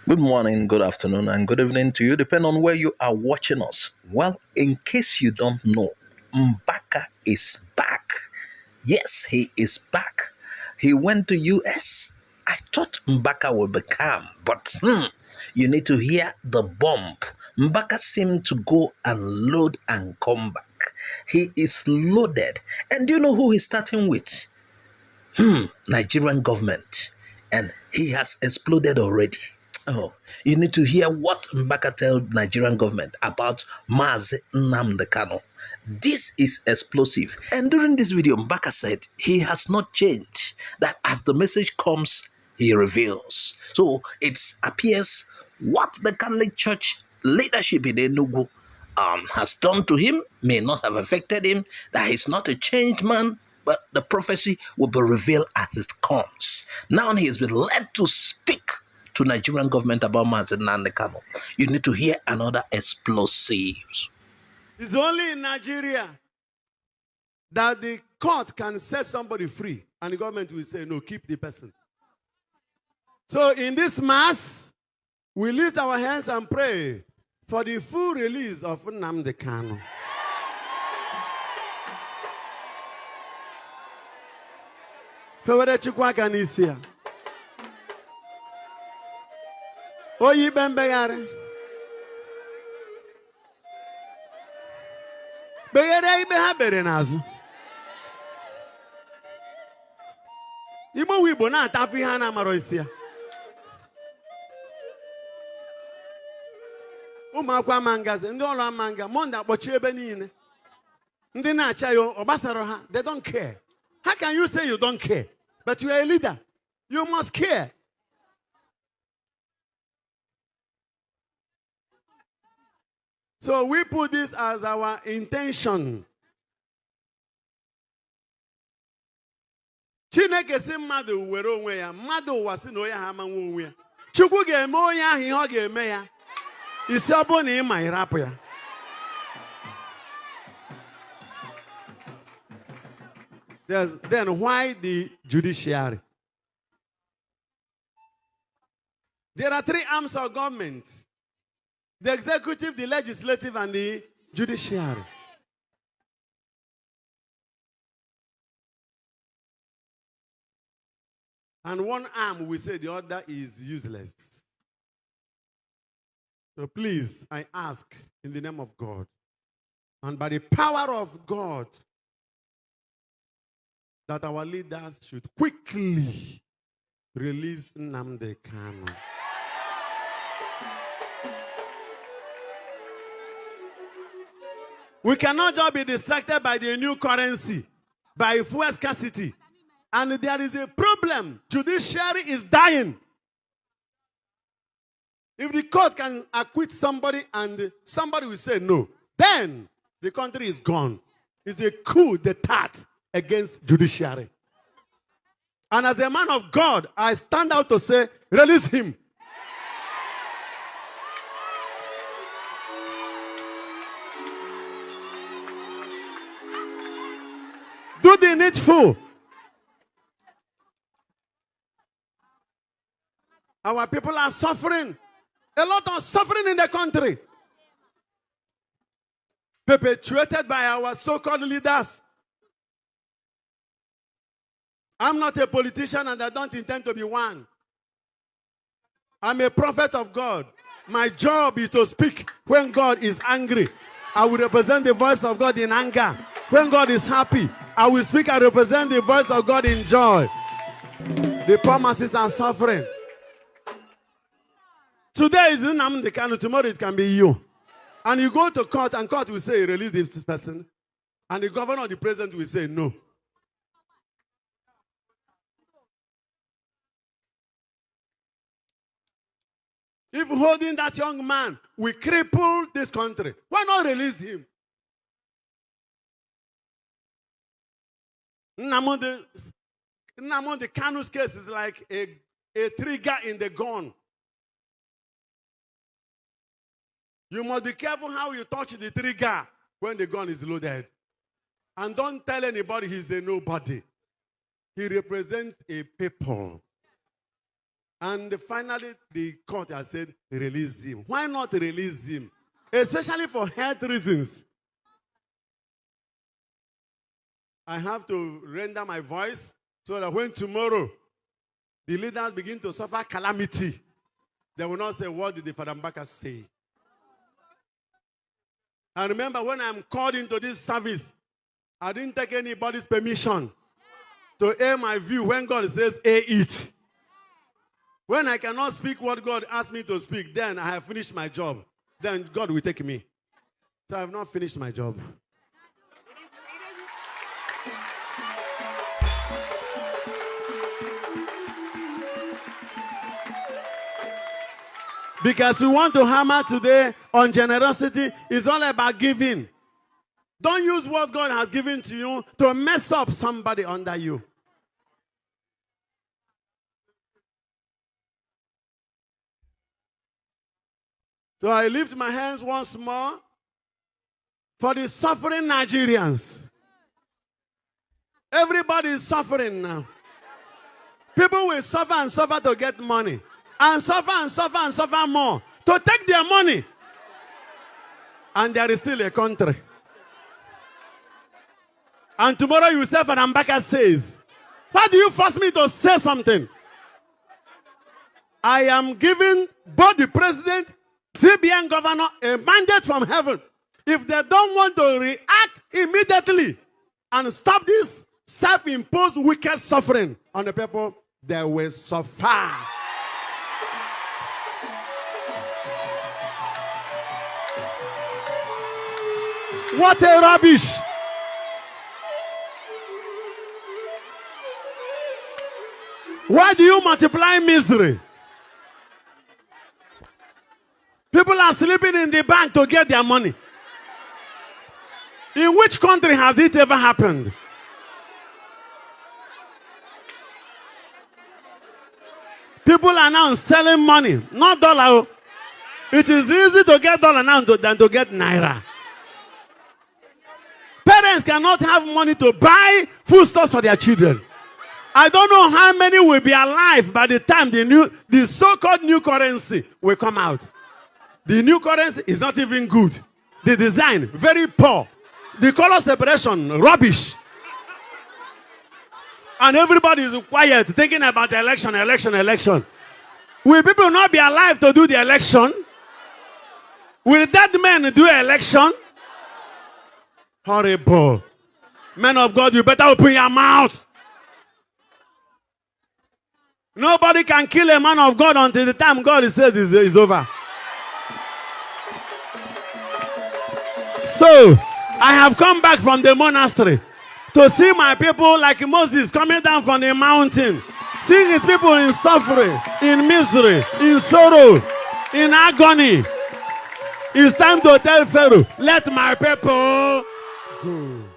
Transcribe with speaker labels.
Speaker 1: Good morning, good afternoon, and good evening to you, depending on where you are watching us. Well, in case you don't know, Mbaka is back. Yes, he is back. He went to US. I thought Mbaka would be calm, but you need to hear the bump. Mbaka seemed to go and load and come back. He is loaded. And do you know who he's starting with? Nigerian government, and he has exploded already. Oh, you need to hear what Mbaka told Nigerian government about Nnamdi Kanu. This is explosive. And during this video, Mbaka said he has not changed. That as the message comes, he reveals. So it appears what the Catholic Church leadership in Enugu has done to him may not have affected him, that he's not a changed man, but the prophecy will be revealed as it comes. Now he has been led to speak to Nigerian government about Nnamdi Kanu. You need to hear another explosive.
Speaker 2: It's only in Nigeria that the court can set somebody free and the government will say, no, keep the person. So in this mass, we lift our hands and pray for the full release of Nnamdi Kanu. Fewere chukwa kanisia. Oyi bembegare. Begere ibe ha bere n'azụ. Igbo Igbo na-atafu ihe a na-amaro isi ya. Ụmụakwụkwọ ama ngazi, ndị ọrụ ama nga, Monde akpọchi ebe niile. Ndị na-acha ya ọ gbasara ha, they don't care. How can you say you don't care? But you are a leader. You must care. So we put this as our intention. Chineke si mmadụ were onwe ya, mmadụ ụwa si na onye ha amanwe onwe ya. Chukwu ga-eme onye ahụ ihe ọ ga-eme ya. Isi ọ bụ na ị ma ịrapụ ya. Then why the judiciary? There are three arms of government: the executive, the legislative, and the judiciary. And one arm, we say the other is useless. So please, I ask in the name of God and by the power of God, that our leaders should quickly release Nnamdi Kanu. We cannot just be distracted by the new currency, by fuel scarcity. And there is a problem. Judiciary is dying. If the court can acquit somebody and somebody will say no, then the country is gone. It's a coup d'etat against judiciary. And as a man of God, I stand out to say, release him. Do the needful. Our people are suffering. A lot of suffering in the country. Perpetuated by our so-called leaders. I'm not a politician and I don't intend to be one. I'm a prophet of God. My job is to speak when God is angry. I will represent the voice of God in anger. When God is happy, I will speak and represent the voice of God in joy. The poor masses are suffering. Today is Nnamdi Kanu, tomorrow it can be you. And you go to court and court will say, release this person. And the governor or the president will say, no. If holding that young man will cripple this country, why not release him? Nnamdi Kanu's case is like a trigger in the gun. You must be careful how you touch the trigger when the gun is loaded. And don't tell anybody he's a nobody. He represents a people. And finally, the court has said, release him. Why not release him? Especially for health reasons. I have to render my voice so that when tomorrow the leaders begin to suffer calamity, they will not say, what did the Father Mbaka say? And remember, when I'm called into this service, I didn't take anybody's permission to air my view when God says, air it. When I cannot speak what God asked me to speak, then I have finished my job. Then God will take me. So I have not finished my job. Because we want to hammer today on generosity. It's all about giving. Don't use what God has given to you to mess up somebody under you. So I lift my hands once more for the suffering Nigerians. Everybody is suffering now. People will suffer and suffer to get money. And suffer and suffer and suffer more to take their money. And there is still a country. And tomorrow you say, Father Mbaka says, why do you force me to say something? I am giving both the president, CBN governor, a mandate from heaven. If they don't want to react immediately and stop this self-imposed wicked suffering on the people, they will suffer. What a rubbish! Why do you multiply misery? People are sleeping in the bank to get their money. In which country has it ever happened? People are now selling money, not dollar. It is easy to get dollar now than to get naira. Parents cannot have money to buy foodstuffs for their children. I don't know how many will be alive by the time the so-called new currency will come out. The new currency is not even good. The design, very poor. The color separation, rubbish. And everybody is quiet, thinking about the election. Will people not be alive to do the election? Will dead men do election? Horrible. Men of God, you better open your mouth. Nobody can kill a man of God until the time God says is over. So, I have come back from the monastery to see my people like Moses coming down from the mountain. Seeing his people in suffering, in misery, in sorrow, in agony. It's time to tell Pharaoh, let my people go.